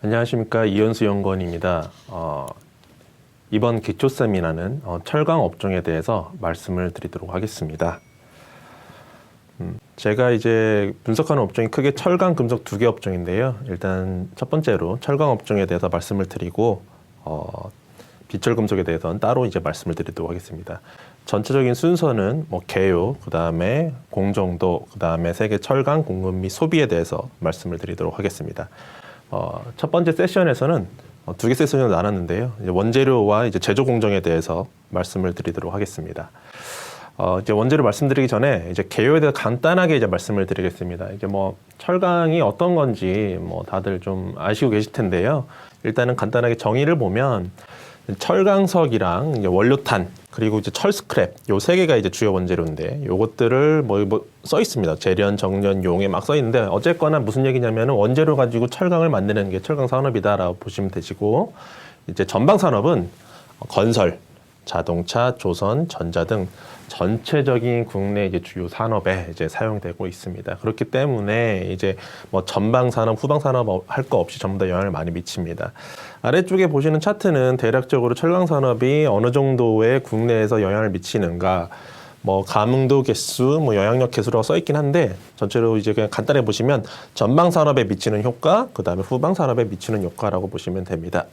안녕하십니까, 이현수 연구원입니다. 이번 기초 세미나는 철강 업종에 대해서 말씀을 드리도록 하겠습니다. 제가 이제 분석하는 업종이 크게 철강, 금속 두 개 업종인데요. 일단 첫 번째로 철강 업종에 대해서 말씀을 드리고 비철 금속에 대해서는 따로 이제 말씀을 드리도록 하겠습니다. 전체적인 순서는 개요, 그 다음에 공정도, 그 다음에 세계 철강 공급 및 소비에 대해서 말씀을 드리도록 하겠습니다. 첫 번째 세션에서는 두 개 세션으로 나눴는데요. 이제 원재료와 이제 제조 공정에 대해서 말씀을 드리도록 하겠습니다. 이제 원재료 말씀드리기 전에 이제 개요에 대해서 간단하게 이제 말씀을 드리겠습니다. 이제 철강이 어떤 건지 다들 좀 아시고 계실 텐데요. 일단은 간단하게 정의를 보면 철강석이랑 이제 원료탄 그리고 이제 철 스크랩 요 세 개가 이제 주요 원재료인데 요것들을 써 있습니다. 재련, 정련, 용에 막 써 있는데 어쨌거나 무슨 얘기냐면은 원재료 가지고 철강을 만드는 게 철강 산업이다라고 보시면 되시고, 이제 전방 산업은 건설, 자동차, 조선, 전자 등 전체적인 국내 이제 주요 산업에 이제 사용되고 있습니다. 그렇기 때문에 이제 전방 산업, 후방 산업 할 거 없이 전부 다 영향을 많이 미칩니다. 아래쪽에 보시는 차트는 대략적으로 철강 산업이 어느 정도의 국내에서 영향을 미치는가, 가뭉도 개수, 영향력 개수라고 써 있긴 한데 전체로 이제 그냥 간단히 보시면 전방 산업에 미치는 효과, 그 다음에 후방 산업에 미치는 효과라고 보시면 됩니다.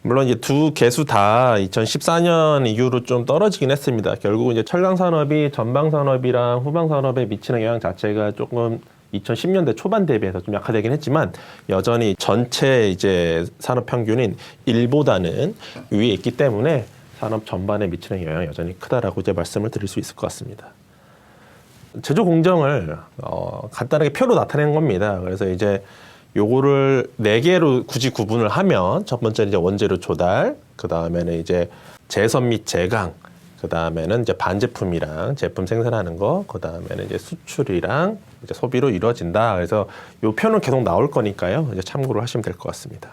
물론 이제 두 개수 다 2014년 이후로 좀 떨어지긴 했습니다. 결국은 이제 철강 산업이 전방 산업이랑 후방 산업에 미치는 영향 자체가 조금 2010년대 초반 대비해서 좀 약화되긴 했지만 여전히 전체 이제 산업 평균인 1보다는 위에 있기 때문에 산업 전반에 미치는 영향이 여전히 크다라고 이제 말씀을 드릴 수 있을 것 같습니다. 제조 공정을 간단하게 표로 나타낸 겁니다. 그래서 이제 요거를 4개로 굳이 구분을 하면 첫 번째는 이제 원재료 조달, 그 다음에는 이제 제선 및 제강, 그 다음에는 이제 반제품이랑 제품 생산하는 거, 그 다음에는 이제 수출이랑 이제 소비로 이루어진다. 그래서 요 표는 계속 나올 거니까요. 이제 참고를 하시면 될 것 같습니다.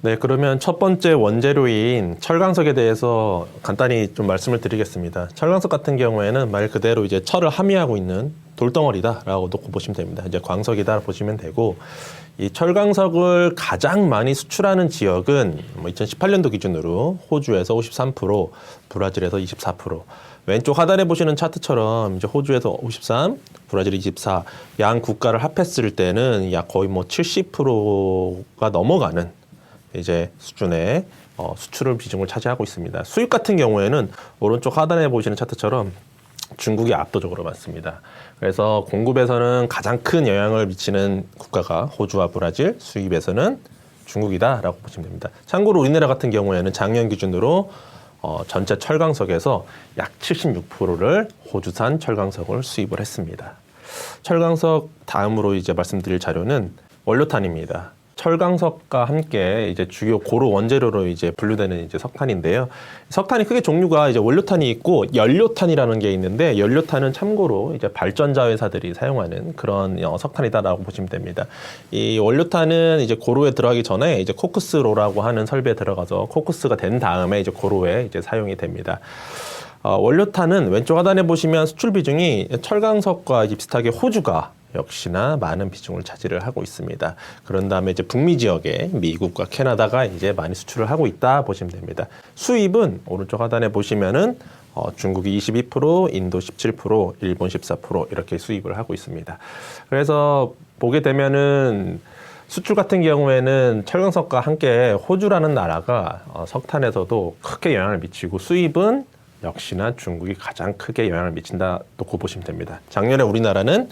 네, 그러면 첫 번째 원재료인 철강석에 대해서 간단히 좀 말씀을 드리겠습니다. 철강석 같은 경우에는 말 그대로 이제 철을 함유하고 있는 돌덩어리다라고 놓고 보시면 됩니다. 이제 광석이다 보시면 되고, 이 철강석을 가장 많이 수출하는 지역은 2018년도 기준으로 호주에서 53%, 브라질에서 24%. 왼쪽 하단에 보시는 차트처럼 이제 호주에서 53, 브라질 24, 양 국가를 합했을 때는 약 거의 70%가 넘어가는 이제 수준의 수출을 비중을 차지하고 있습니다. 수입 같은 경우에는 오른쪽 하단에 보시는 차트처럼 중국이 압도적으로 많습니다. 그래서 공급에서는 가장 큰 영향을 미치는 국가가 호주와 브라질, 수입에서는 중국이다라고 보시면 됩니다. 참고로 우리나라 같은 경우에는 작년 기준으로 전체 철강석에서 약 76%를 호주산 철강석을 수입을 했습니다. 철강석 다음으로 이제 말씀드릴 자료는 원료탄입니다. 철강석과 함께 이제 주요 고로 원재료로 이제 분류되는 이제 석탄인데요. 석탄이 크게 종류가 이제 원료탄이 있고 연료탄이라는 게 있는데, 연료탄은 참고로 이제 발전자 회사들이 사용하는 그런 석탄이다라고 보시면 됩니다. 이 원료탄은 이제 고로에 들어가기 전에 이제 코크스로라고 하는 설비에 들어가서 코크스가 된 다음에 이제 고로에 이제 사용이 됩니다. 원료탄은 왼쪽 하단에 보시면 수출 비중이 철강석과 비슷하게 호주가 역시나 많은 비중을 차지를 하고 있습니다. 그런 다음에 이제 북미 지역에 미국과 캐나다가 이제 많이 수출을 하고 있다 보시면 됩니다. 수입은 오른쪽 하단에 보시면은 중국이 22%, 인도 17%, 일본 14% 이렇게 수입을 하고 있습니다. 그래서 보게 되면은 수출 같은 경우에는 철강석과 함께 호주라는 나라가 석탄에서도 크게 영향을 미치고, 수입은 역시나 중국이 가장 크게 영향을 미친다 놓고 보시면 됩니다. 작년에 우리나라는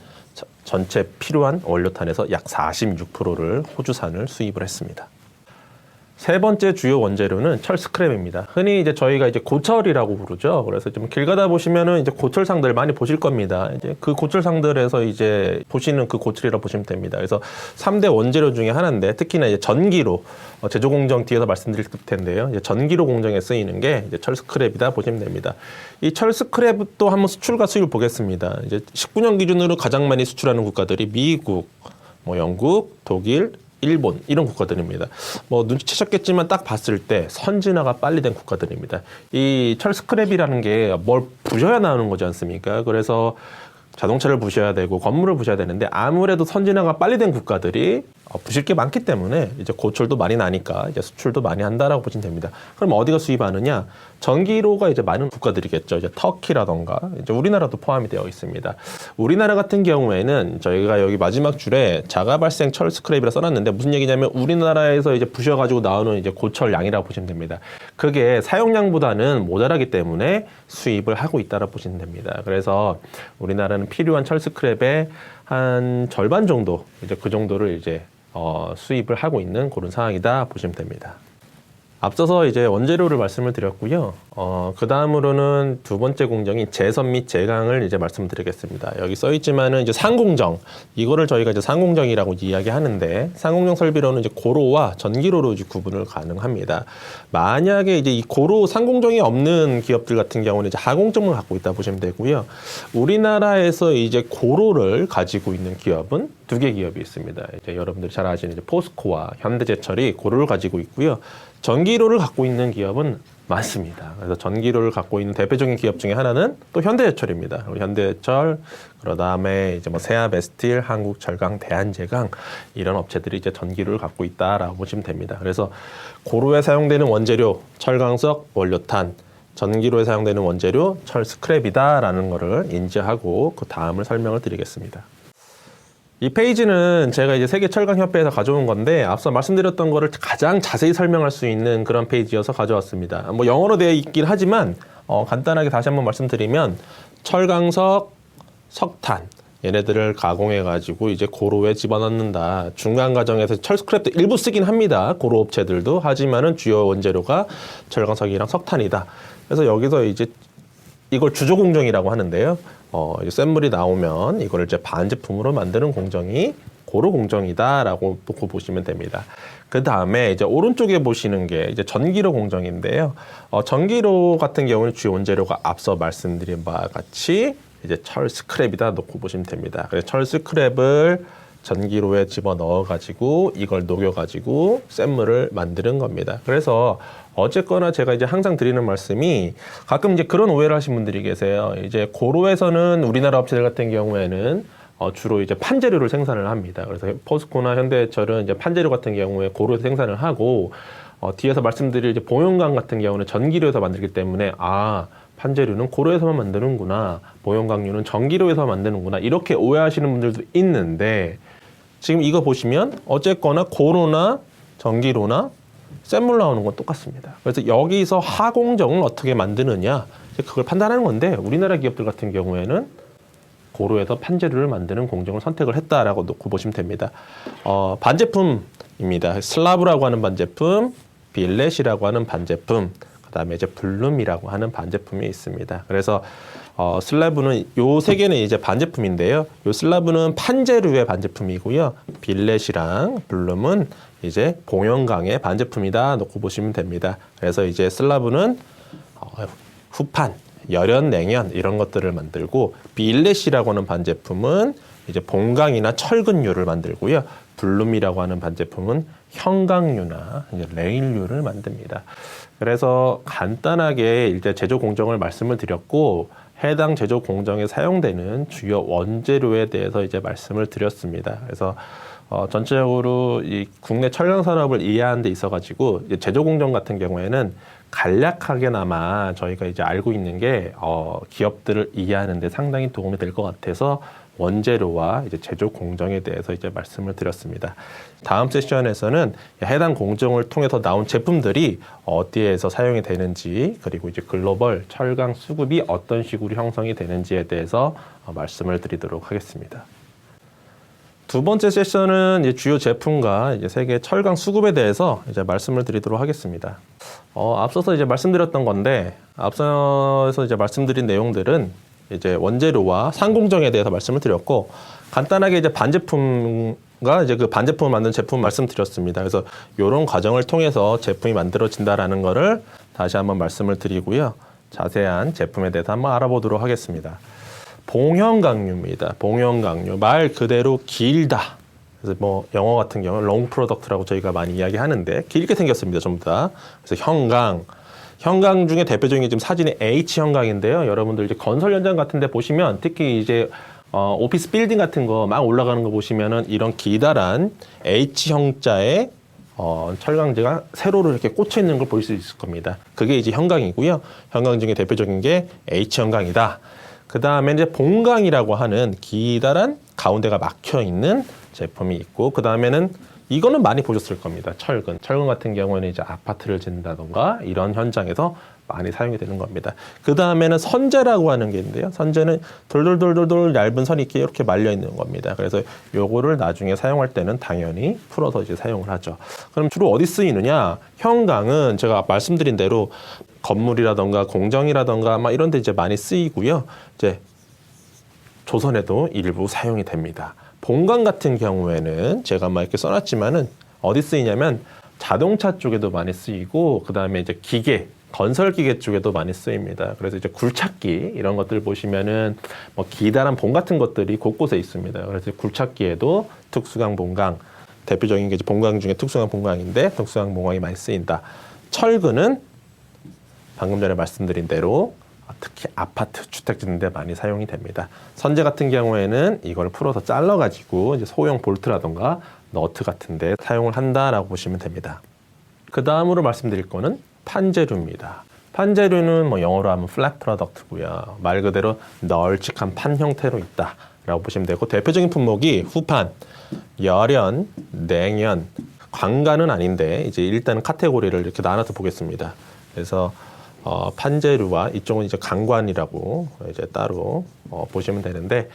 전체 필요한 원료탄에서 약 46%를 호주산을 수입을 했습니다. 세 번째 주요 원재료는 철 스크랩입니다. 흔히 이제 저희가 이제 고철이라고 부르죠. 그래서 좀 길 가다 보시면은 이제 고철상들 많이 보실 겁니다. 이제 그 고철상들에서 이제 보시는 그 고철이라고 보시면 됩니다. 그래서 3대 원재료 중에 하나인데, 특히나 이제 전기로 제조 공정 뒤에서 말씀드릴 텐데요. 이제 전기로 공정에 쓰이는 게 이제 철 스크랩이다 보시면 됩니다. 이 철 스크랩도 한번 수출과 수입을 보겠습니다. 이제 19년 기준으로 가장 많이 수출하는 국가들이 미국, 영국, 독일, 일본 이런 국가들입니다. 눈치채셨겠지만 딱 봤을 때 선진화가 빨리 된 국가들입니다. 이 철 스크랩이라는 게 뭘 부셔야 나오는 거지 않습니까? 그래서 자동차를 부셔야 되고 건물을 부셔야 되는데, 아무래도 선진화가 빨리 된 국가들이 부실 게 많기 때문에 이제 고철도 많이 나니까 이제 수출도 많이 한다라고 보시면 됩니다. 그럼 어디가 수입하느냐? 전기로가 이제 많은 국가들이겠죠. 이제 터키라던가 이제 우리나라도 포함이 되어 있습니다. 우리나라 같은 경우에는 저희가 여기 마지막 줄에 자가 발생 철 스크랩이라 써놨는데 무슨 얘기냐면 우리나라에서 이제 부셔가지고 나오는 이제 고철 양이라고 보시면 됩니다. 그게 사용량보다는 모자라기 때문에 수입을 하고 있다라고 보시면 됩니다. 그래서 우리나라는 필요한 철 스크랩의 한 절반 정도 이제 그 정도를 이제 수입을 하고 있는 그런 상황이다 보시면 됩니다. 앞서서 이제 원재료를 말씀을 드렸고요. 그 다음으로는 두 번째 공정인 제선 및 제강을 이제 말씀드리겠습니다. 여기 써 있지만은 이제 상공정, 이거를 저희가 이제 상공정이라고 이야기하는데 상공정 설비로는 이제 고로와 전기로로 이제 구분을 가능합니다. 만약에 이제 이 고로 상공정이 없는 기업들 같은 경우는 이제 하공정을 갖고 있다 보시면 되고요. 우리나라에서 이제 고로를 가지고 있는 기업은 두 개 기업이 있습니다. 이제 여러분들이 잘 아시는 이제 포스코와 현대제철이 고로를 가지고 있고요. 전기로를 갖고 있는 기업은 많습니다. 그래서 전기로를 갖고 있는 대표적인 기업 중에 하나는 또 현대제철입니다. 현대제철, 그다음에 이제 뭐 세아베스틸, 한국철강, 대한제강 이런 업체들이 이제 전기로를 갖고 있다라고 보시면 됩니다. 그래서 고로에 사용되는 원재료 철강석, 원료탄, 전기로에 사용되는 원재료 철 스크랩이다라는 거를 인지하고 그 다음을 설명을 드리겠습니다. 이 페이지는 제가 이제 세계철강협회에서 가져온 건데 앞서 말씀드렸던 거를 가장 자세히 설명할 수 있는 그런 페이지여서 가져왔습니다. 뭐 영어로 되어 있긴 하지만 간단하게 다시 한번 말씀드리면 철강석, 석탄 얘네들을 가공해가지고 이제 고로에 집어넣는다. 중간 과정에서 철 스크랩도 일부 쓰긴 합니다. 고로 업체들도. 하지만은 주요 원재료가 철강석이랑 석탄이다. 그래서 여기서 이제 이걸 주조 공정이라고 하는데요. 이제 쇳물이 나오면 이걸 이제 반제품으로 만드는 공정이 고로 공정이다라고 놓고 보시면 됩니다. 그 다음에 이제 오른쪽에 보시는 게 이제 전기로 공정인데요. 전기로 같은 경우는 주요 원재료가 앞서 말씀드린 바와 같이 이제 철 스크랩이다 놓고 보시면 됩니다. 그래서 철 스크랩을 전기로에 집어 넣어가지고 이걸 녹여가지고 쇳물을 만드는 겁니다. 그래서 어쨌거나 제가 이제 항상 드리는 말씀이 가끔 이제 그런 오해를 하신 분들이 계세요. 이제 고로에서는 우리나라 업체들 같은 경우에는 주로 이제 판재료를 생산을 합니다. 그래서 포스코나 현대제철은 이제 판재료 같은 경우에 고로에서 생산을 하고 뒤에서 말씀드릴 이제 보용강 같은 경우는 전기로에서 만들기 때문에 판재료는 고로에서만 만드는구나, 보용강류는 전기로에서 만드는구나 이렇게 오해하시는 분들도 있는데 지금 이거 보시면 어쨌거나 고로나 전기로나 쇳물 나오는 건 똑같습니다. 그래서 여기서 하공정을 어떻게 만드느냐 그걸 판단하는 건데 우리나라 기업들 같은 경우에는 고로에서 판재료를 만드는 공정을 선택을 했다라고 놓고 보시면 됩니다. 반제품입니다. 슬라브라고 하는 반제품, 빌렛이라고 하는 반제품, 그다음에 이제 블룸이라고 하는 반제품이 있습니다. 그래서 슬라브는 요 세 개는 이제 반제품인데요. 요 슬라브는 판재료의 반제품이고요. 빌렛이랑 블룸은 이제 봉연강의 반제품이다 놓고 보시면 됩니다. 그래서 이제 슬라브는 후판, 열연, 냉연 이런 것들을 만들고 빌렛이라고 하는 반제품은 이제 봉강이나 철근류를 만들고요. 블룸이라고 하는 반제품은 형강류나 이제 레일류를 만듭니다. 그래서 간단하게 이제 제조 공정을 말씀을 드렸고 해당 제조 공정에 사용되는 주요 원재료에 대해서 이제 말씀을 드렸습니다. 그래서 전체적으로 이 국내 철강 산업을 이해하는 데 있어 가지고 제조 공정 같은 경우에는 간략하게나마 저희가 이제 알고 있는 게 기업들을 이해하는 데 상당히 도움이 될 것 같아서 원재료와 이제 제조 공정에 대해서 이제 말씀을 드렸습니다. 다음 세션에서는 해당 공정을 통해서 나온 제품들이 어디에서 사용이 되는지 그리고 이제 글로벌 철강 수급이 어떤 식으로 형성이 되는지에 대해서 말씀을 드리도록 하겠습니다. 두 번째 세션은 이제 주요 제품과 이제 세계 철강 수급에 대해서 이제 말씀을 드리도록 하겠습니다. 앞서서 이제 말씀드렸던 건데 앞서서 이제 말씀드린 내용들은 이제 원재료와 상공정에 대해서 말씀을 드렸고 간단하게 이제 반제품과 이제 그 반제품을 만든 제품 말씀드렸습니다. 그래서 이런 과정을 통해서 제품이 만들어진다라는 거를 다시 한번 말씀을 드리고요. 자세한 제품에 대해서 한번 알아보도록 하겠습니다. 봉형강류입니다. 봉형강류 말 그대로 길다. 그래서 뭐 영어 같은 경우 롱 프로덕트라고 저희가 많이 이야기하는데 길게 생겼습니다. 전부 다. 그래서 형강 중에 대표적인 지금 사진이 H 형강인데요. 여러분들 이제 건설 현장 같은 데 보시면 특히 이제 오피스 빌딩 같은 거 막 올라가는 거 보시면은 이런 기다란 H형자의 철강제가 세로로 이렇게 꽂혀 있는 걸 볼 수 있을 겁니다. 그게 이제 형강이고요. 형강 중에 대표적인 게 H형강이다. 그 다음에 이제 봉강이라고 하는 기다란 가운데가 막혀 있는 제품이 있고, 그 다음에는 이거는 많이 보셨을 겁니다. 철근. 철근 같은 경우에는 이제 아파트를 짓는다던가 이런 현장에서 많이 사용이 되는 겁니다. 그 다음에는 선재라고 하는 게 있는데요. 선재는 돌돌돌돌돌 얇은 선이 이렇게 말려 있는 겁니다. 그래서 요거를 나중에 사용할 때는 당연히 풀어서 이제 사용을 하죠. 그럼 주로 어디 쓰이느냐? 형강은 제가 말씀드린 대로 건물이라던가 공정이라던가 막 이런 데 이제 많이 쓰이고요. 이제 조선에도 일부 사용이 됩니다. 봉강 같은 경우에는 제가 막 이렇게 써놨지만은 어디 쓰이냐면 자동차 쪽에도 많이 쓰이고, 그 다음에 이제 기계, 건설기계 쪽에도 많이 쓰입니다. 그래서 이제 굴착기 이런 것들 보시면은 뭐 기다란 봉 같은 것들이 곳곳에 있습니다. 그래서 굴착기에도 특수강 봉강, 대표적인 게 이제 봉강 중에 특수강 봉강인데 특수강 봉강이 많이 쓰인다. 철근은 방금 전에 말씀드린 대로 특히 아파트, 주택 짓는 데 많이 사용이 됩니다. 선재 같은 경우에는 이걸 풀어서 잘라가지고 이제 소형 볼트라던가 너트 같은 데 사용을 한다라고 보시면 됩니다. 그 다음으로 말씀드릴 거는 판재류입니다. 판재류는 뭐 영어로 하면 flat product고요. 말 그대로 널찍한 판 형태로 있다라고 보시면 되고, 대표적인 품목이 후판, 열연, 냉연, 광관은 아닌데 이제 일단 카테고리를 이렇게 나눠서 보겠습니다. 그래서 판재류와 이쪽은 이제 강관이라고 이제 따로 보시면 되는데,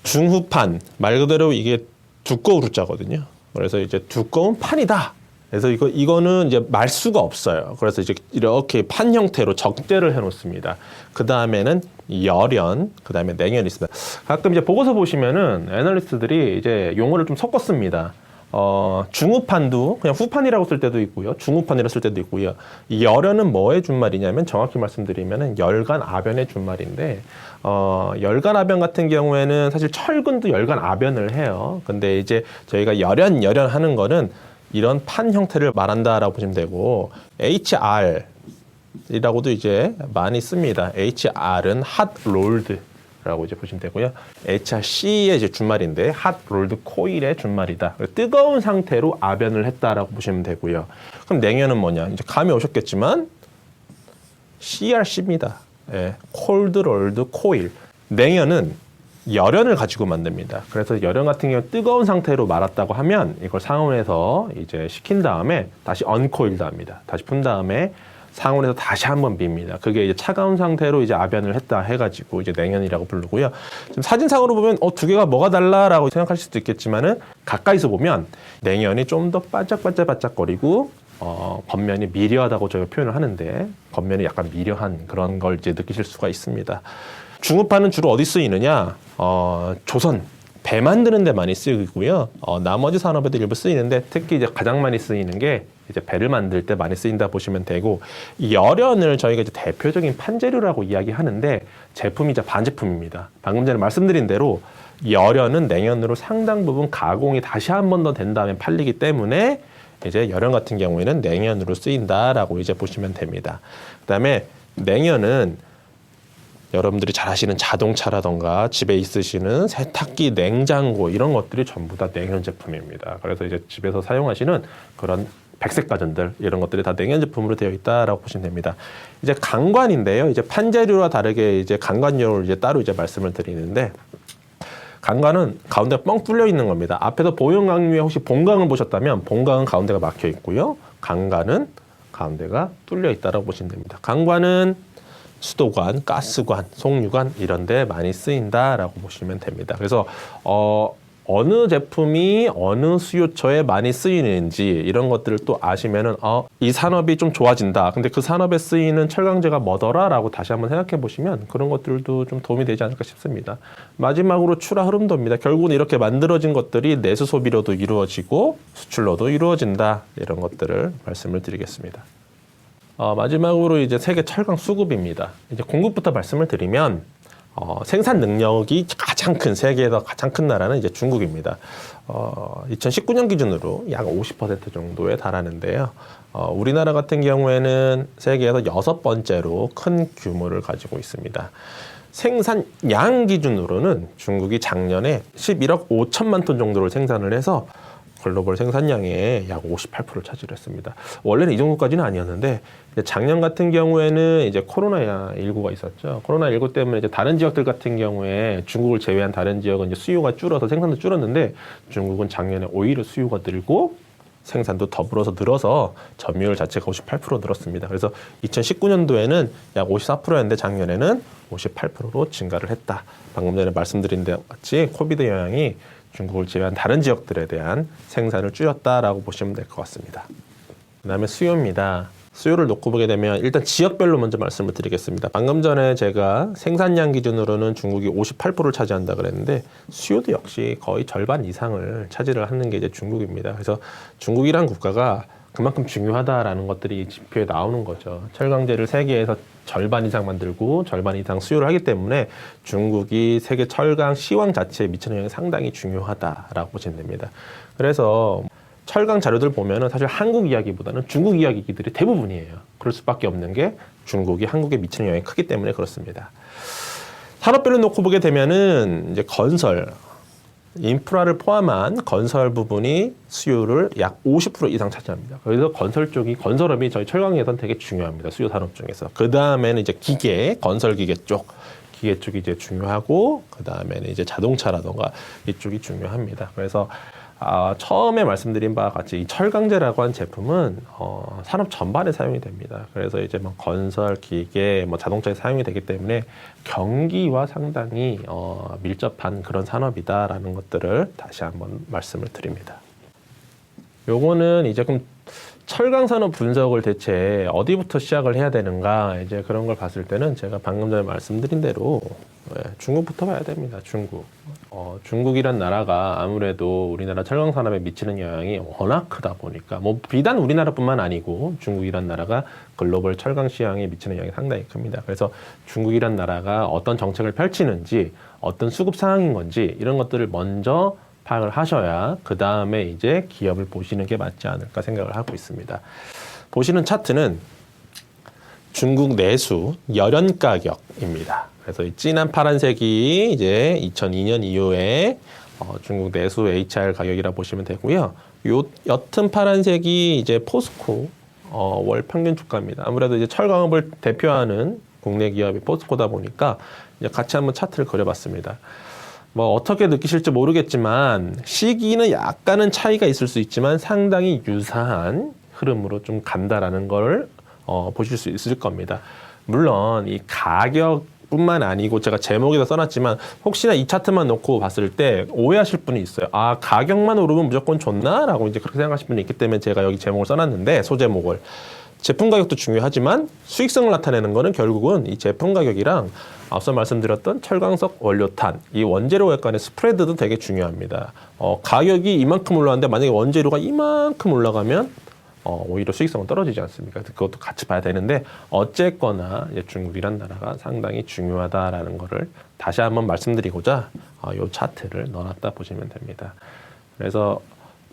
중후판 말 그대로 이게 두꺼울 자거든요. 그래서 이제 두꺼운 판이다. 그래서 이거는 이제 말수가 없어요. 그래서 이제 이렇게 판 형태로 적재를 해놓습니다. 그 다음에는 열연, 그 다음에 냉연이 있습니다. 가끔 이제 보고서 보시면은 애널리스트들이 이제 용어를 좀 섞었습니다. 중후판도 그냥 후판이라고 쓸 때도 있고요. 중후판이라고 쓸 때도 있고요. 이 열연은 뭐의 준말이냐면 정확히 말씀드리면은 열간 아변의 준말인데, 열간 아변 같은 경우에는 사실 철근도 열간 아변을 해요. 근데 이제 저희가 열연 하는 거는 이런 판 형태를 말한다라고 보시면 되고, HR 이라고도 이제 많이 씁니다. HR은 hot rolled 라고 이제 보시면 되고요. HRC의 이제 준말인데 hot rolled coil의 준말이다. 뜨거운 상태로 아변을 했다라고 보시면 되고요. 그럼 냉연은 뭐냐? 이제 감이 오셨겠지만 CRC입니다. 예, cold rolled coil. 냉연은 열연을 가지고 만듭니다. 그래서 열연 같은 경우 뜨거운 상태로 말았다고 하면 이걸 상온에서 이제 식힌 다음에 다시 uncoiled 합니다. 다시 푼 다음에 상온에서 다시 한번 빕니다. 그게 이제 차가운 상태로 이제 아변을 했다 해가지고 이제 냉연이라고 부르고요. 지금 사진상으로 보면 두 개가 뭐가 달라라고 생각하실 수도 있겠지만은 가까이서 보면 냉연이 좀 더 반짝반짝거리고 겉면이 미려하다고 저희가 표현을 하는데, 겉면이 약간 미려한 그런 걸 이제 느끼실 수가 있습니다. 중후판은 주로 어디 쓰이느냐? 조선, 배 만드는 데 많이 쓰이고요. 나머지 산업에도 일부 쓰이는데 특히 이제 가장 많이 쓰이는 게 이제 배를 만들 때 많이 쓰인다 보시면 되고, 이 열연을 저희가 이제 대표적인 판재료라고 이야기하는데 제품이 이제 반제품입니다. 방금 전에 말씀드린 대로 열연은 냉연으로 상당 부분 가공이 다시 한 번 더 된 다음에 팔리기 때문에 이제 열연 같은 경우에는 냉연으로 쓰인다라고 이제 보시면 됩니다. 그다음에 냉연은 여러분들이 잘 아시는 자동차라던가 집에 있으시는 세탁기, 냉장고 이런 것들이 전부 다 냉연 제품입니다. 그래서 이제 집에서 사용하시는 그런 백색 가전들 이런 것들이 다 냉연 제품으로 되어 있다라고 보시면 됩니다. 이제 강관인데요. 이제 판재료와 다르게 이제 강관료를 이제 따로 이제 말씀을 드리는데, 강관은 가운데 뻥 뚫려 있는 겁니다. 앞에서 보형강류에 혹시 봉강을 보셨다면 봉강은 가운데가 막혀 있고요. 강관은 가운데가 뚫려 있다라고 보시면 됩니다. 강관은 수도관, 가스관, 송유관 이런 데 많이 쓰인다라고 보시면 됩니다. 그래서 어느 제품이 어느 수요처에 많이 쓰이는지 이런 것들을 또 아시면은 이 산업이 좀 좋아진다. 근데 그 산업에 쓰이는 철강제가 뭐더라라고 다시 한번 생각해 보시면 그런 것들도 좀 도움이 되지 않을까 싶습니다. 마지막으로 출하 흐름도입니다. 결국은 이렇게 만들어진 것들이 내수 소비로도 이루어지고 수출로도 이루어진다. 이런 것들을 말씀을 드리겠습니다. 마지막으로 이제 세계 철강 수급입니다. 이제 공급부터 말씀을 드리면 생산 능력이 가장 큰, 세계에서 가장 큰 나라는 이제 중국입니다. 2019년 기준으로 약 50% 정도에 달하는데요. 우리나라 같은 경우에는 세계에서 6번째로 큰 규모를 가지고 있습니다. 생산량 기준으로는 중국이 작년에 11억 5천만 톤 정도를 생산을 해서 글로벌 생산량의 약 58%를 차지했습니다. 원래는 이 정도까지는 아니었는데 작년 같은 경우에는 이제 코로나19가 있었죠. 코로나19 때문에 이제 다른 지역들 같은 경우에 중국을 제외한 다른 지역은 이제 수요가 줄어서 생산도 줄었는데 중국은 작년에 오히려 수요가 늘고 생산도 더불어서 늘어서 점유율 자체가 58% 늘었습니다. 그래서 2019년도에는 약 54%였는데 작년에는 58%로 증가를 했다. 방금 전에 말씀드린 데 같이 코비드 영향이 중국을 제외한 다른 지역들에 대한 생산을 줄였다라고 보시면 될 것 같습니다. 그 다음에 수요입니다. 수요를 놓고 보게 되면 일단 지역별로 먼저 말씀을 드리겠습니다. 방금 전에 제가 생산량 기준으로는 중국이 58%를 차지한다 그랬는데 수요도 역시 거의 절반 이상을 차지를 하는 게 이제 중국입니다. 그래서 중국이란 국가가 그만큼 중요하다라는 것들이 이 지표에 나오는 거죠. 철강제를 세계에서 절반 이상 만들고 절반 이상 수요를 하기 때문에 중국이 세계 철강 시황 자체에 미치는 영향이 상당히 중요하다라고 보시면 됩니다. 그래서 철강 자료들 보면은 사실 한국 이야기보다는 중국 이야기들이 대부분이에요. 그럴 수밖에 없는 게 중국이 한국에 미치는 영향이 크기 때문에 그렇습니다. 산업별로 놓고 보게 되면은 이제 건설, 인프라를 포함한 건설 부분이 수요를 약 50% 이상 차지합니다. 그래서 건설업이 저희 철강에서는 되게 중요합니다. 수요 산업 중에서. 그 다음에는 이제 기계, 건설 기계 쪽이 이제 중요하고, 그 다음에는 이제 자동차라던가 이쪽이 중요합니다. 그래서 처음에 말씀드린 바와 같이 이 철강제라고 한 제품은 산업 전반에 사용이 됩니다. 그래서 이제 뭐 건설, 기계, 뭐 자동차에 사용이 되기 때문에 경기와 상당히 밀접한 그런 산업이다라는 것들을 다시 한번 말씀을 드립니다. 요거는 이제 그럼 철강 산업 분석을 대체 어디부터 시작을 해야 되는가, 이제 그런 걸 봤을 때는 제가 방금 전에 말씀드린 대로 중국부터 봐야 됩니다. 중국이란 나라가 아무래도 우리나라 철강 산업에 미치는 영향이 워낙 크다 보니까 뭐 비단 우리나라뿐만 아니고 중국이란 나라가 글로벌 철강 시장에 미치는 영향이 상당히 큽니다. 그래서 중국이란 나라가 어떤 정책을 펼치는지, 어떤 수급 상황인 건지 이런 것들을 먼저 파악을 하셔야 그 다음에 이제 기업을 보시는 게 맞지 않을까 생각을 하고 있습니다. 보시는 차트는 중국 내수 열연 가격입니다. 그래서 이 진한 파란색이 이제 2002년 이후에 중국 내수 HR 가격이라 보시면 되고요. 요 옅은 파란색이 이제 포스코 월 평균 주가입니다. 아무래도 이제 철강업을 대표하는 국내 기업이 포스코다 보니까 이제 같이 한번 차트를 그려봤습니다. 뭐 어떻게 느끼실지 모르겠지만 시기는 약간은 차이가 있을 수 있지만 상당히 유사한 흐름으로 좀 간다라는 걸 보실 수 있을 겁니다. 물론 이 가격뿐만 아니고 제가 제목에다 써놨지만 혹시나 이 차트만 놓고 봤을 때 오해하실 분이 있어요. 아, 가격만 오르면 무조건 좋나? 라고 이제 그렇게 생각하실 분이 있기 때문에 제가 여기 제목을 써놨는데, 소제목을. 제품 가격도 중요하지만 수익성을 나타내는 거는 결국은 이 제품 가격이랑 앞서 말씀드렸던 철강석 원료탄, 이 원재료의 간의 스프레드도 되게 중요합니다. 가격이 이만큼 올라갔는데 만약에 원재료가 이만큼 올라가면 오히려 수익성은 떨어지지 않습니까? 그것도 같이 봐야 되는데 어쨌거나 이제 중국이란 나라가 상당히 중요하다라는 거를 다시 한번 말씀드리고자 이 차트를 넣어놨다 보시면 됩니다. 그래서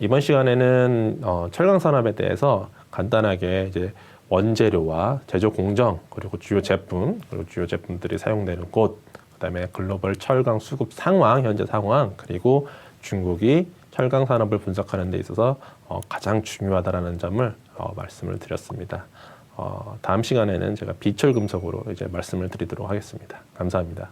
이번 시간에는 철강 산업에 대해서 간단하게 이제 원재료와 제조 공정, 그리고 주요 제품, 그리고 주요 제품들이 사용되는 곳, 그다음에 글로벌 철강 수급 상황, 현재 상황, 그리고 중국이 철강 산업을 분석하는 데 있어서 가장 중요하다라는 점을 말씀을 드렸습니다. 다음 시간에는 제가 비철 금속으로 이제 말씀을 드리도록 하겠습니다. 감사합니다.